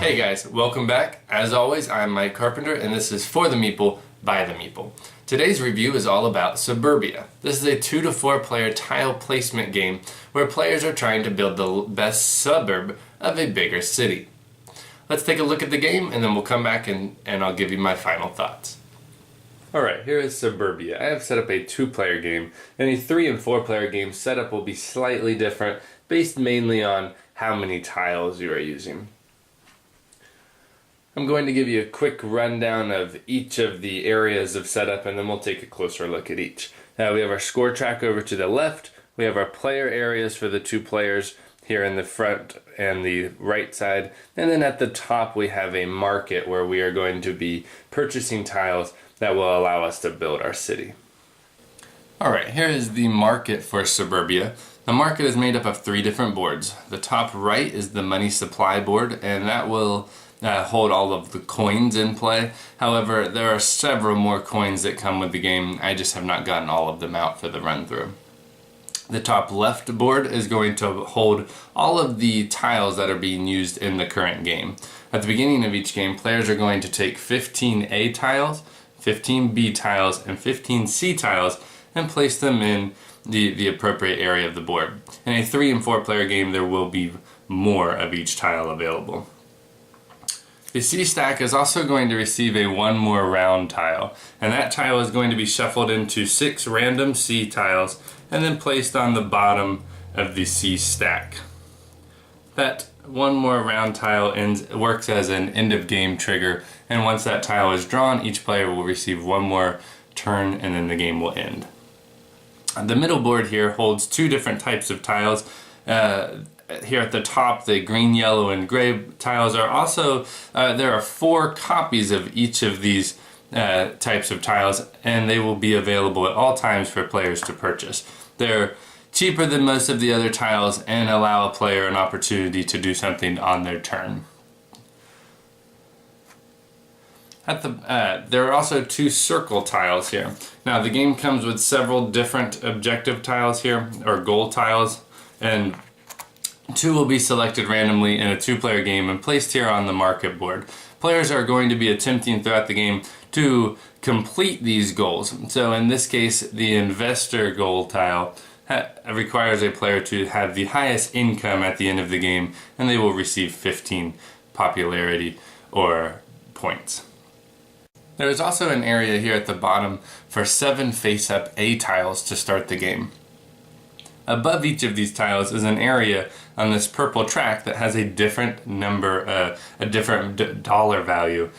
Hey guys, welcome back. As always, I'm Mike Carpenter and this is For the Meeple, by the Meeple. Today's review is all about Suburbia. This is a 2 to 4 player tile placement game where players are trying to build the best suburb of a bigger city. Let's take a look at the game and then we'll come back and I'll give you my final thoughts. Alright, here is Suburbia. I have set up a 2-player game, and a 3 and 4 player game setup will be slightly different based mainly on how many tiles you are using. I'm going to give you a quick rundown of each of the areas of setup and then we'll take a closer look at each. Now we have our score track over to the left, we have our player areas for the 2 players here in the front and the right side, and then at the top we have a market where we are going to be purchasing tiles that will allow us to build our city. Alright, here is the market for Suburbia. The market is made up of 3 different boards. The top right is the money supply board, and that will hold all of the coins in play. However, there are several more coins that come with the game. I just have not gotten all of them out for the run through. The top left board is going to hold all of the tiles that are being used in the current game. At the beginning of each game, players are going to take 15 A tiles, 15 B tiles, and 15 C tiles and place them in the appropriate area of the board. In a 3 and 4 player game, there will be more of each tile available. The C stack is also going to receive a 1 more round tile, and that tile is going to be shuffled into 6 random C tiles and then placed on the bottom of the C stack. That 1 more round tile works as an end of game trigger, and once that tile is drawn, each player will receive 1 more turn and then the game will end. The middle board here holds 2 different types of tiles. Here at the top, the green, yellow, and gray tiles are also, there are 4 copies of each of these types of tiles, and they will be available at all times for players to purchase. They're cheaper than most of the other tiles and allow a player an opportunity to do something on their turn. There are also 2 circle tiles here. Now the game comes with several different objective tiles here, or goal tiles, and 2 will be selected randomly in a 2-player game and placed here on the market board. Players are going to be attempting throughout the game to complete these goals. So in this case, the investor goal tile requires a player to have the highest income at the end of the game, and they will receive 15 popularity or points. There is also an area here at the bottom for 7 face-up A tiles to start the game. Above each of these tiles is an area on this purple track that has a different number, a different dollar value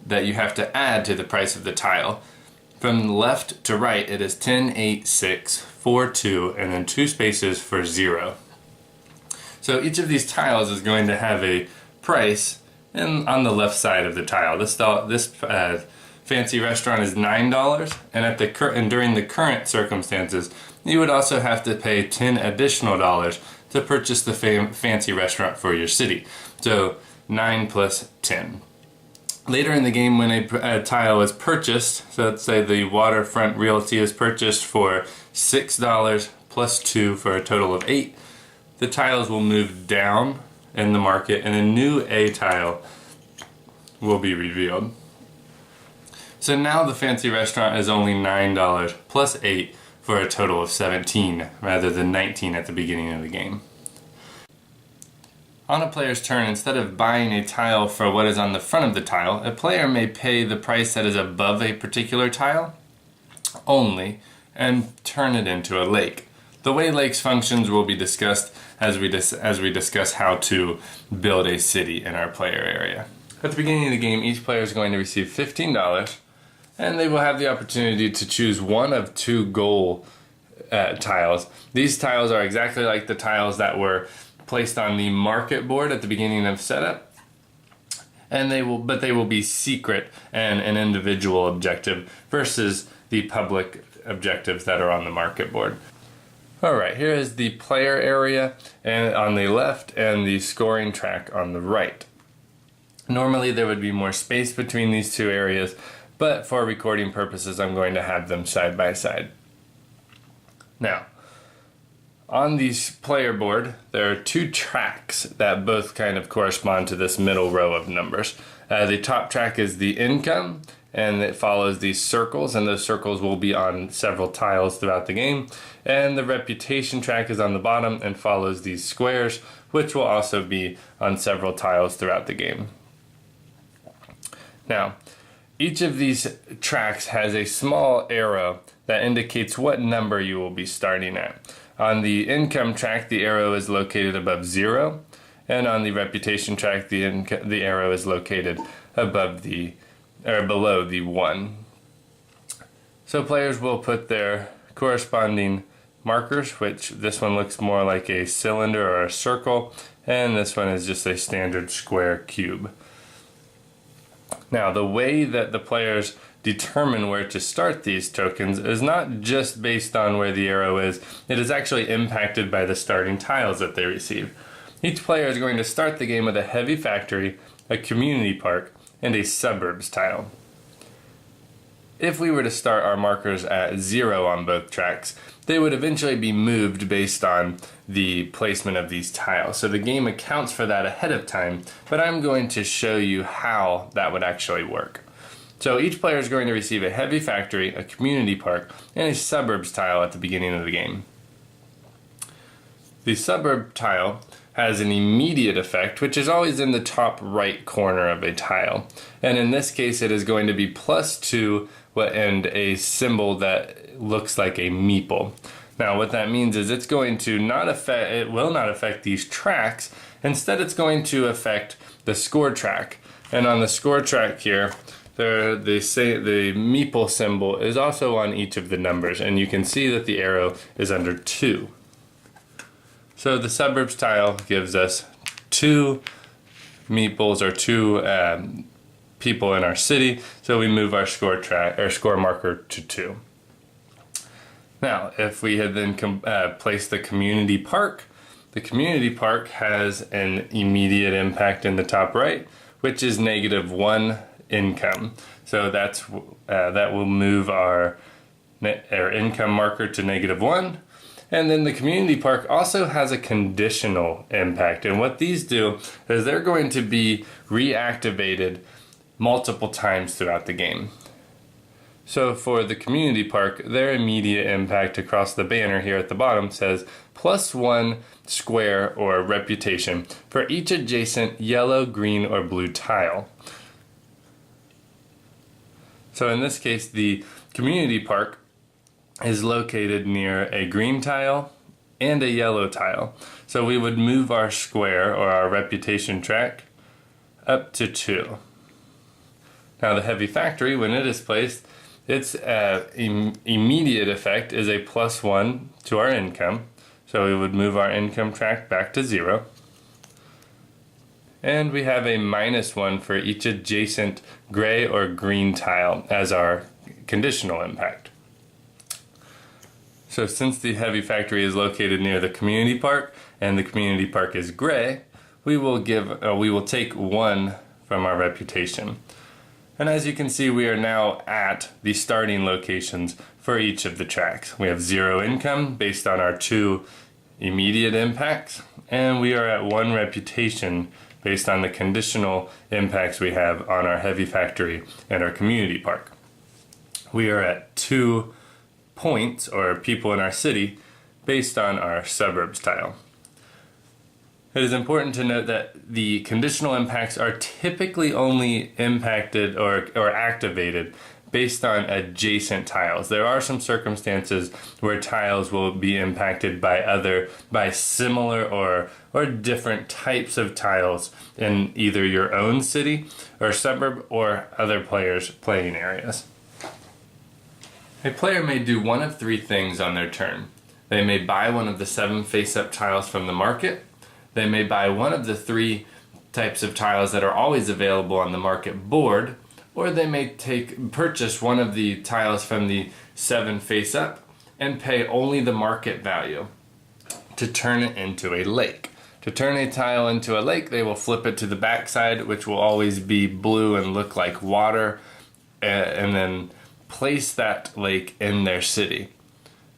that you have to add to the price of the tile. From left to right, it is 10, 8, 6, 4, 2, and then 2 spaces for 0. So each of these tiles is going to have a price on the left side of the tile. This fancy restaurant is $9, and during the current circumstances, you would also have to pay $10 additional to purchase the fancy restaurant for your city. So 9 plus 10. Later in the game, when a tile is purchased, so let's say the waterfront realty is purchased for $6 plus 2 for a total of 8, the tiles will move down in the market and a new A tile will be revealed. So now the fancy restaurant is only $9 plus 8 for a total of 17 rather than 19 at the beginning of the game. On a player's turn, instead of buying a tile for what is on the front of the tile, a player may pay the price that is above a particular tile only and turn it into a lake. The way lakes functions will be discussed as we discuss how to build a city in our player area. At the beginning of the game, each player is going to receive $15, and they will have the opportunity to choose one of 2 goal tiles. These tiles are exactly like the tiles that were placed on the market board at the beginning of setup, and they will be secret and an individual objective versus the public objectives that are on the market board. Alright, here is the player area on the left and the scoring track on the right. Normally there would be more space between these 2 areas, but for recording purposes I'm going to have them side by side. Now, On this player board, there are two tracks that both kind of correspond to this middle row of numbers. The top track is the income, and it follows these circles, and those circles will be on several tiles throughout the game. And the reputation track is on the bottom and follows these squares, which will also be on several tiles throughout the game. Now, each of these tracks has a small arrow that indicates what number you will be starting at. On the income track, the arrow is located above 0, and on the reputation track, the arrow is located above below the 1. So players will put their corresponding markers, which this one looks more like a cylinder or a circle, and this one is just a standard square cube. Now, the way that the players determine where to start these tokens is not just based on where the arrow is, it is actually impacted by the starting tiles that they receive. Each player is going to start the game with a heavy factory, a community park, and a suburbs tile. If we were to start our markers at 0 on both tracks, they would eventually be moved based on the placement of these tiles. So the game accounts for that ahead of time, but I'm going to show you how that would actually work. So each player is going to receive a heavy factory, a community park, and a suburbs tile at the beginning of the game. The suburb tile has an immediate effect, which is always in the top right corner of a tile. And in this case, it is going to be +2 and a symbol that looks like a meeple. Now, what that means is it will not affect these tracks. Instead, it's going to affect the score track. And on the score track here, the meeple symbol is also on each of the numbers, and you can see that the arrow is under 2. So the suburbs tile gives us 2 meeples, or 2 people in our city, so we move our score marker to 2. Now, if we had then placed the community park has an immediate impact in the top right, which is -1 income. So that will move our income marker to -1. And then the community park also has a conditional impact. And what these do is they're going to be reactivated multiple times throughout the game. So for the community park, their immediate impact across the banner here at the bottom says +1 square or reputation for each adjacent yellow, green, or blue tile. So in this case, the community park is located near a green tile and a yellow tile. So we would move our square or our reputation track up to 2. Now the heavy factory, when it is placed, its immediate effect is a +1 to our income. So we would move our income track back to 0. And we have a -1 for each adjacent gray or green tile as our conditional impact. So since the heavy factory is located near the community park and the community park is gray, we will take 1 from our reputation. And as you can see, we are now at the starting locations for each of the tracks. We have 0 income based on our 2 immediate impacts, and we are at 1 reputation based on the conditional impacts we have on our heavy factory and our community park. We are at 2 points, or people in our city, based on our suburbs tile. It is important to note that the conditional impacts are typically only impacted or activated based on adjacent tiles. There are some circumstances where tiles will be impacted by similar or different types of tiles in either your own city or suburb or other players' playing areas. A player may do one of 3 things on their turn. They may buy one of the 7 face-up tiles from the market. They may buy one of the 3 types of tiles that are always available on the market board, or they may purchase one of the tiles from the 7 face-up and pay only the market value to turn it into a lake. To turn a tile into a lake, they will flip it to the backside, which will always be blue and look like water, and then place that lake in their city.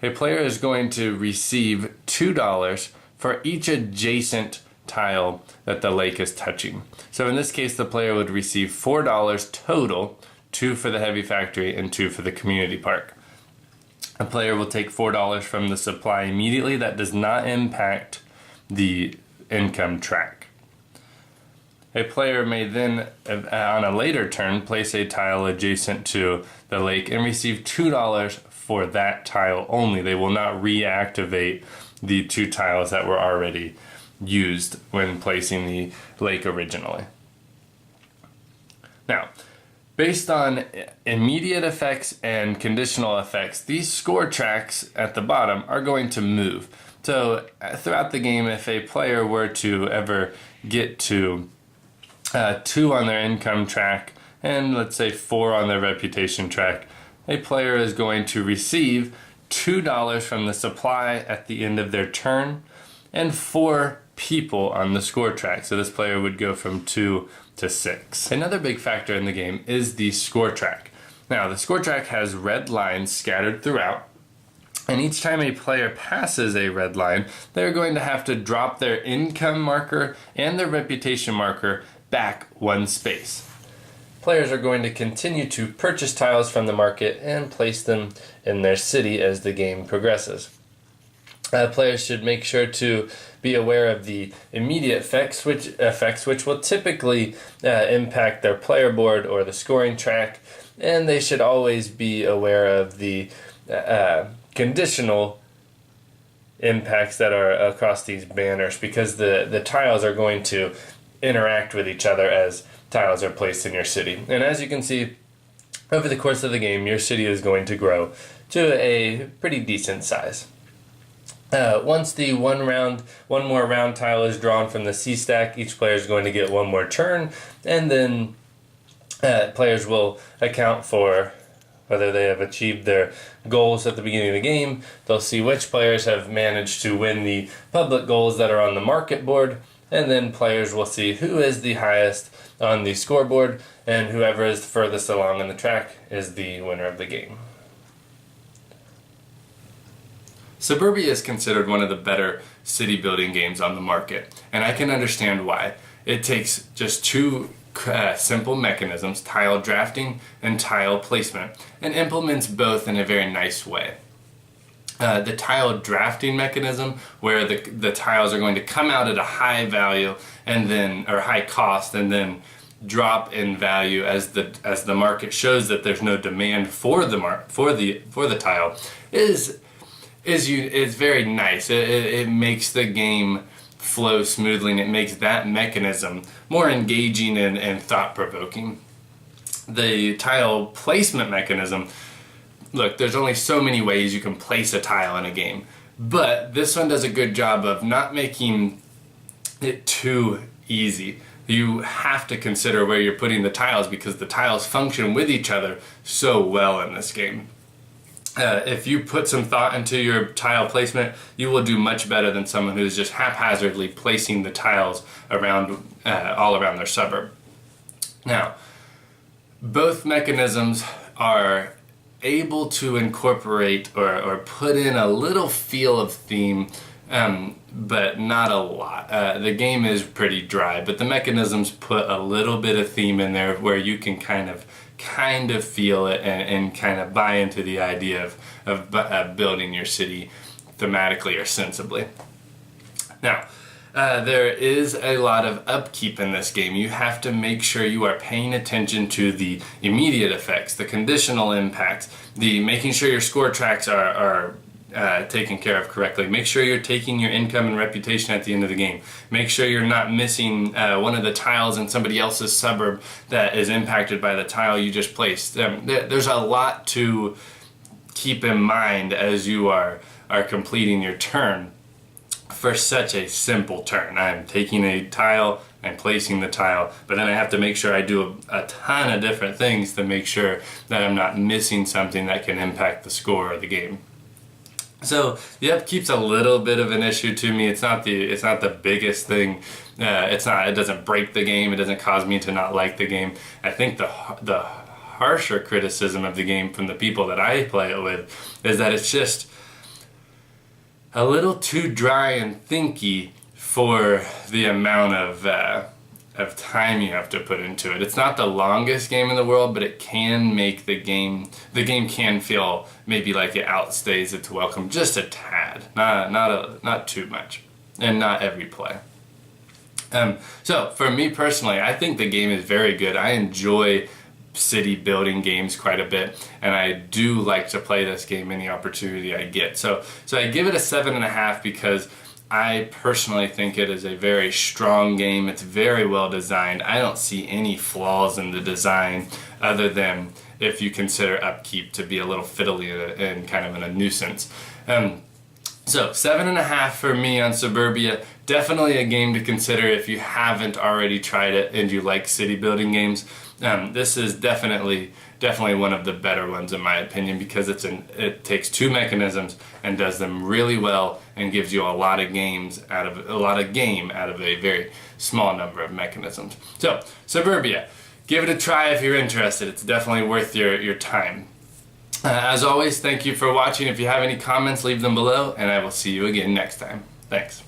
a player is going to receive $2 for each adjacent tile that the lake is touching. So in this case, the player would receive $4 total, 2 for the heavy factory and 2 for the community park. A player will take $4 from the supply immediately. That does not impact the income track. A player may then, on a later turn, place a tile adjacent to the lake and receive $2 for that tile only. They will not reactivate the 2 tiles that were already used when placing the lake originally. Now, based on immediate effects and conditional effects, these score tracks at the bottom are going to move. So throughout the game, if a player were to ever get to 2 on their income track and let's say 4 on their reputation track, a player is going to receive $2 from the supply at the end of their turn and 4 people on the score track. So this player would go from 2 to 6. Another big factor in the game is the score track. Now, the score track has red lines scattered throughout, and each time a player passes a red line, they're going to have to drop their income marker and their reputation marker back 1 space. Players are going to continue to purchase tiles from the market and place them in their city as the game progresses. Players should make sure to be aware of the immediate effects, which will typically impact their player board or the scoring track, and they should always be aware of the conditional impacts that are across these banners, because the tiles are going to interact with each other as tiles are placed in your city. And as you can see, over the course of the game, your city is going to grow to a pretty decent size. Once the one more round tile is drawn from the C stack, each player is going to get 1 more turn, and then players will account for whether they have achieved their goals at the beginning of the game. They'll see which players have managed to win the public goals that are on the market board, and then players will see who is the highest on the scoreboard, and whoever is furthest along in the track is the winner of the game. Suburbia is considered one of the better city building games on the market, and I can understand why. It takes just 2 simple mechanisms, tile drafting and tile placement, and implements both in a very nice way. The tile drafting mechanism, where the tiles are going to come out at a high value and then, or high cost, and then drop in value as the market shows that there's no demand for the tile, is very nice. It makes the game flow smoothly, and it makes that mechanism more engaging and thought-provoking. The tile placement mechanism, look, there's only so many ways you can place a tile in a game, but this one does a good job of not making it too easy. You have to consider where you're putting the tiles, because the tiles function with each other so well in this game. If you put some thought into your tile placement, you will do much better than someone who's just haphazardly placing the tiles around all around their suburb. Now, both mechanisms are able to incorporate or put in a little feel of theme, but not a lot. The game is pretty dry, but the mechanisms put a little bit of theme in there where you can kind of feel it and kind of buy into the idea of building your city thematically or sensibly. Now, there is a lot of upkeep in this game. You have to make sure you are paying attention to the immediate effects, the conditional impacts, the making sure your score tracks are taken care of correctly. Make sure you're taking your income and reputation at the end of the game. Make sure you're not missing one of the tiles in somebody else's suburb that is impacted by the tile you just placed. There's a lot to keep in mind as you are completing your turn for such a simple turn. I'm taking a tile, I'm placing the tile, but then I have to make sure I do a ton of different things to make sure that I'm not missing something that can impact the score of the game. So the upkeep's a little bit of an issue to me. It's not the biggest thing. It doesn't break the game. It doesn't cause me to not like the game. I think the harsher criticism of the game from the people that I play it with is that it's just a little too dry and thinky for the amount of time you have to put into it. It's not the longest game in the world, but it can make the game can feel maybe like it outstays its welcome just a tad, not too much, and not every play. So for me personally, I think the game is very good. I enjoy city building games quite a bit, and I do like to play this game any opportunity I get. So I give it a 7.5 because I personally think it is a very strong game. It's very well designed. I don't see any flaws in the design other than if you consider upkeep to be a little fiddly and kind of a nuisance. So 7.5 for me on Suburbia. Definitely a game to consider if you haven't already tried it and you like city building games. This is definitely one of the better ones in my opinion, because it takes two mechanisms and does them really well and gives you a lot of game out of a very small number of mechanisms. So Suburbia, give it a try if you're interested. It's definitely worth your time. As always, thank you for watching. If you have any comments, leave them below, and I will see you again next time. Thanks.